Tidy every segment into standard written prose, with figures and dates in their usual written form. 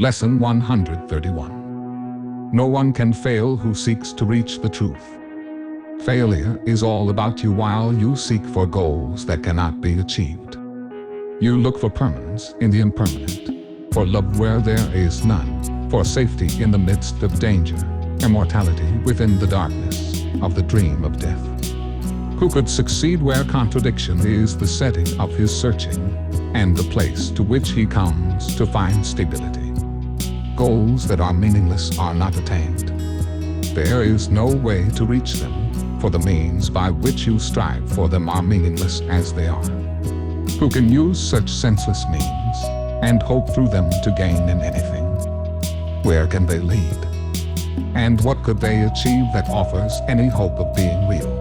Lesson 131. No one can fail who seeks to reach the truth. Failure is all about you while you seek for goals that cannot be achieved. You look for permanence in the impermanent, for love where there is none, for safety in the midst of danger, immortality within the darkness of the dream of death. Who could succeed where contradiction is the setting of his searching, and the place to which he comes to find stability? Goals that are meaningless are not attained. There is no way to reach them, for the means by which you strive for them are meaningless as they are. Who can use such senseless means, and hope through them to gain in anything? Where can they lead? And what could they achieve that offers any hope of being real?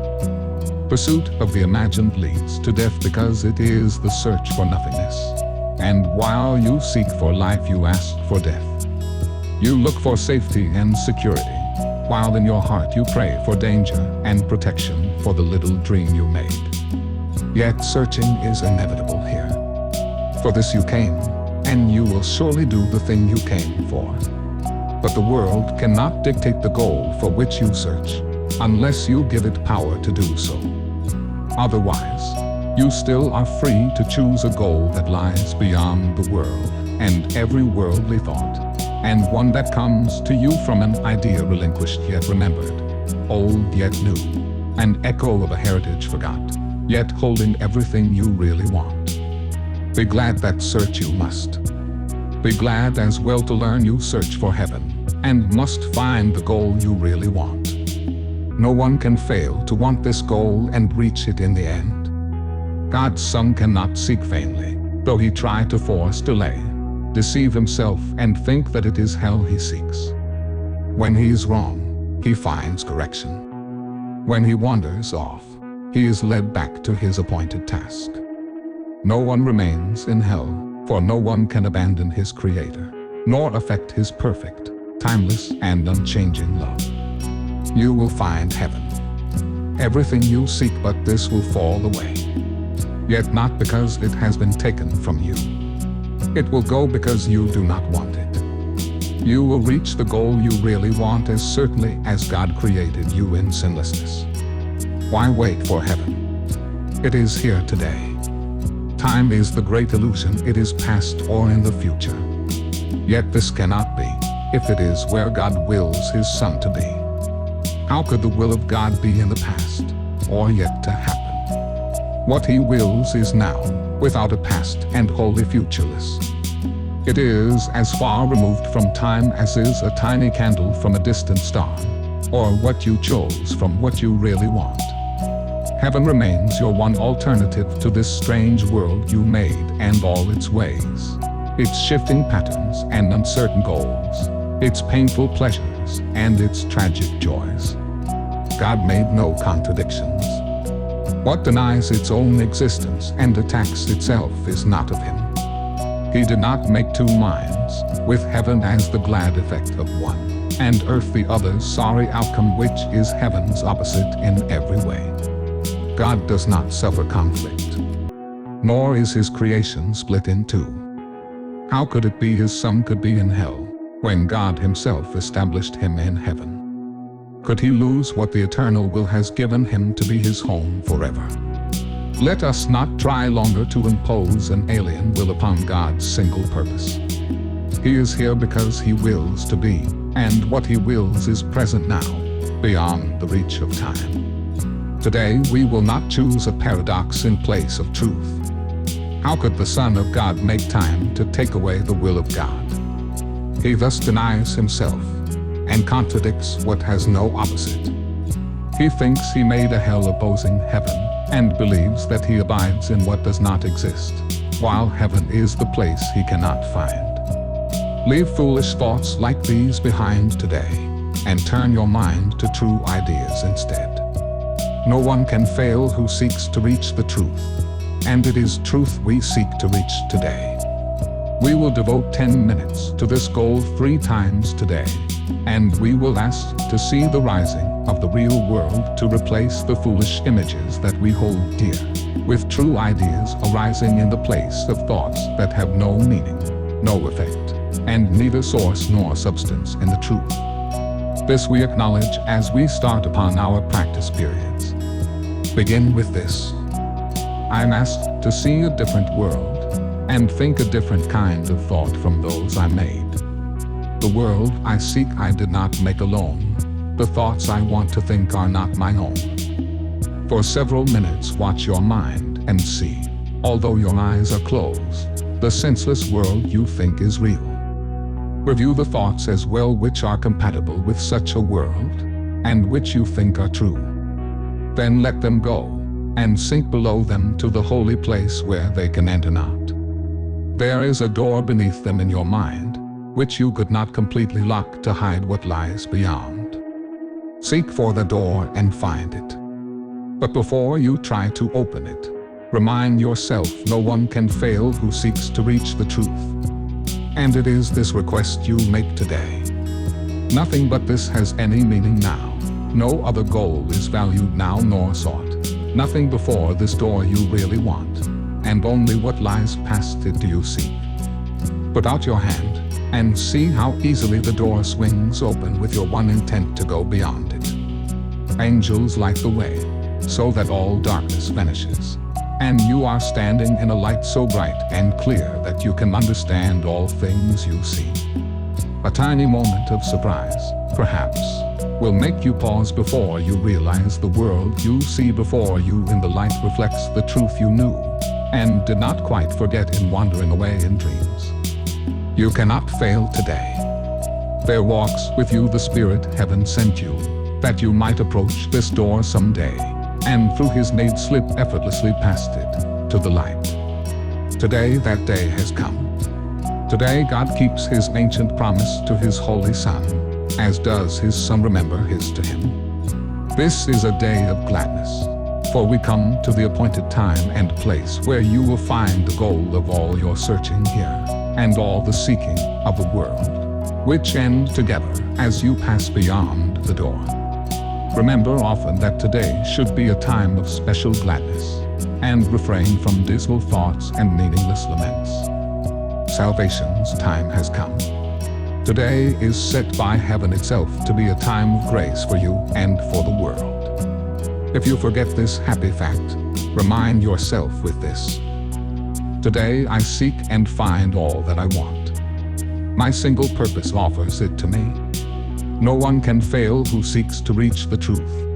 Pursuit of the imagined leads to death because it is the search for nothingness. And while you seek for life, you ask for death. You look for safety and security, while in your heart you pray for danger and protection for the little dream you made. Yet searching is inevitable here. For this you came, and you will surely do the thing you came for. But the world cannot dictate the goal for which you search, unless you give it power to do so. Otherwise, you still are free to choose a goal that lies beyond the world and every worldly thought, and one that comes to you from an idea relinquished yet remembered, old yet new, an echo of a heritage forgot, yet holding everything you really want. Be glad that search you must. Be glad as well to learn you search for heaven, and must find the goal you really want. No one can fail to want this goal and reach it in the end. God's Son cannot seek vainly, though he try to force delay, deceive himself and think that it is hell he seeks. When he is wrong, he finds correction. When he wanders off, he is led back to his appointed task. No one remains in hell, for no one can abandon his Creator, nor affect his perfect, timeless and unchanging love. You will find heaven. Everything you seek but this will fall away. Yet not because it has been taken from you. It will go because you do not want it. You will reach the goal you really want as certainly as God created you in sinlessness. Why wait for heaven? It is here today. Time is the great illusion, it is past or in the future. Yet this cannot be, if it is where God wills his Son to be. How could the will of God be in the past, or yet to happen? What he wills is now, without a past and wholly futureless. It is as far removed from time as is a tiny candle from a distant star, or what you chose from what you really want. Heaven remains your one alternative to this strange world you made and all its ways, its shifting patterns and uncertain goals, its painful pleasures and its tragic joys. God made no contradictions. What denies its own existence and attacks itself is not of him. He did not make two minds, with heaven as the glad effect of one, and earth the other's sorry outcome, which is heaven's opposite in every way. God does not suffer conflict, nor is his creation split in two. How could it be his Son could be in hell, when God himself established him in heaven? Could he lose what the eternal will has given him to be his home forever? Let us not try longer to impose an alien will upon God's single purpose. He is here because he wills to be, and what he wills is present now, beyond the reach of time. Today we will not choose a paradox in place of truth. How could the Son of God make time to take away the will of God? He thus denies himself, and contradicts what has no opposite. He thinks he made a hell opposing heaven, and believes that he abides in what does not exist, while heaven is the place he cannot find. Leave foolish thoughts like these behind today, and turn your mind to true ideas instead. No one can fail who seeks to reach the truth, and it is truth we seek to reach today. We will devote 10 minutes to this goal 3 times today, and we will ask to see the rising of the real world to replace the foolish images that we hold dear, with true ideas arising in the place of thoughts that have no meaning, no effect, and neither source nor substance in the truth. This we acknowledge as we start upon our practice periods. Begin with this. I'm asked to see a different world and think a different kind of thought from those I made. The world I seek I did not make alone. The thoughts I want to think are not my own. For several minutes watch your mind and see, although your eyes are closed, the senseless world you think is real. Review the thoughts as well which are compatible with such a world, and which you think are true. Then let them go, and sink below them to the holy place where they can enter not. There is a door beneath them in your mind, which you could not completely lock to hide what lies beyond. Seek for the door and find it. But before you try to open it, remind yourself no one can fail who seeks to reach the truth. And it is this request you make today. Nothing but this has any meaning now. No other goal is valued now nor sought. Nothing before this door you really want, and only what lies past it do you seek. Put out your hand, and see how easily the door swings open with your one intent to go beyond it. Angels light the way, so that all darkness vanishes, and you are standing in a light so bright and clear that you can understand all things you see. A tiny moment of surprise, perhaps, will make you pause before you realize the world you see before you in the light reflects the truth you knew, and did not quite forget in wandering away in dreams. You cannot fail today. There walks with you the Spirit heaven sent you, that you might approach this door someday, and through his maid slip effortlessly past it, to the light. Today that day has come. Today God keeps his ancient promise to his holy Son, as does his Son remember his to him. This is a day of gladness, for we come to the appointed time and place where you will find the goal of all your searching here, and all the seeking of the world, which end together as you pass beyond the door. Remember often that today should be a time of special gladness, and refrain from dismal thoughts and meaningless laments. Salvation's time has come. Today is set by heaven itself to be a time of grace for you and for the world. If you forget this happy fact, remind yourself with this. Today I seek and find all that I want. My single purpose offers it to me. No one can fail who seeks to reach the truth.